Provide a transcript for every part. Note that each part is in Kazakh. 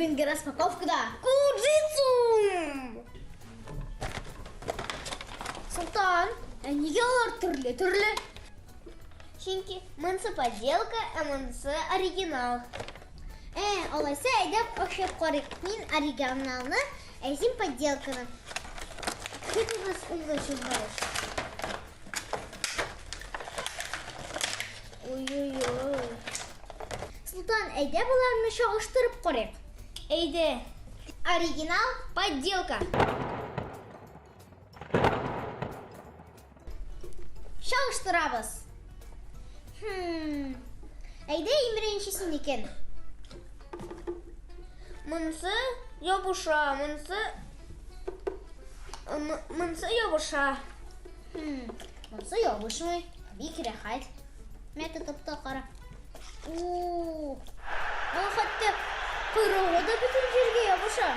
Бүгінгі распаковкада куджитсу! Султан, неге олар түрлі? Çünkü мынсы подделка, а мынсы оригинал. Олайса әйдеп оқшап қорек. Мен оригиналны, әзім подделканы. Кетіңіз ұңғашып барыш. Ой-ой-ой. Султан, әйдеп оларны шағыштырып қорек. Әйде. Оригинал, Подделка. шағыштырабыз. Әйде еміреншесін екен. Мынсы ябыша, мынсы ябыша. Мұнсы ябышмай. Бик рәхәт. Мәті топта қара. Бұл қатты құйрығы да бүтін жерге ябыша.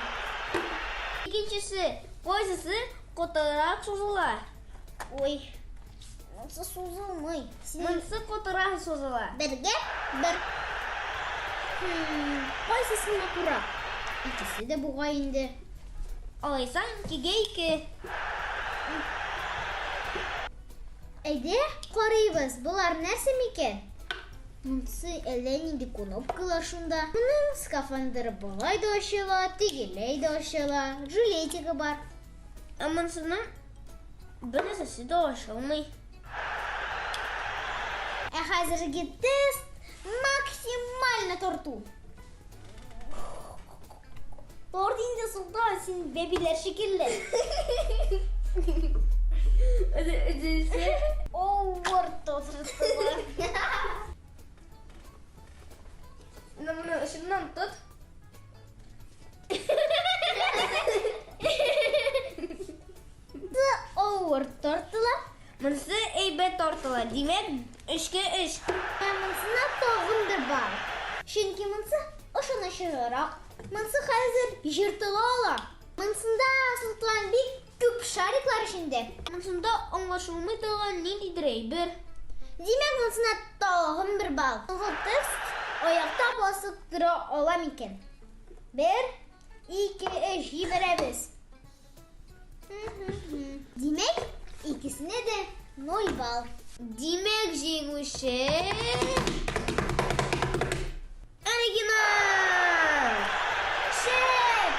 İkincisi, boyası kotarak sozula. Ой, мұнсы созылмай. Мынсы kotarak sozula. Бірге бір. Қайсысына тұра? İkisi de buğa indi. Alıysan iki. Әйде, қарайбыз. Бұлар нәрсе мекен? Мұнсы әлен инде кнопкалар шунда. Мұның скафандры бұлай да ашыла, тегелей да ашыла. Жилетігі бар. А мынсының бірісі де ашылмай. Қазіргі тест максимально торту. Торт инде Султан, сен бәбилер шекелі. Ödülsü. Овар тортырыстылар. Bunu ışığından tut. Овар тортылар. Мынсы әйбәт тортыла. Демек, 3-3. Мұнсына тоғынdır бар. Çünkü мұнсы ұшына шығырақ. Мұнсы қазір жыртыла ола. Мұнсында Султан бик көп шариклар ішінде. Мынсында аңлашылмай тұрған нендейдір әйбер. Демек мұнсына тоғын бір бал. Бұл тест аяқта басып тұра олам екен. 1, 2, 3 жіберебіз. Демек, ikisine de 0 bal. Демек, жеңуші оригинал! Шеп!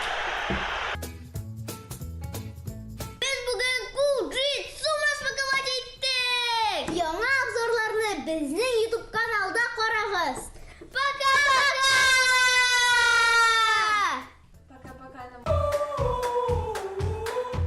Біз бүгін куджитсу распаковать еттік! Яңа обзорларны безнең YouTube каналда карагыз.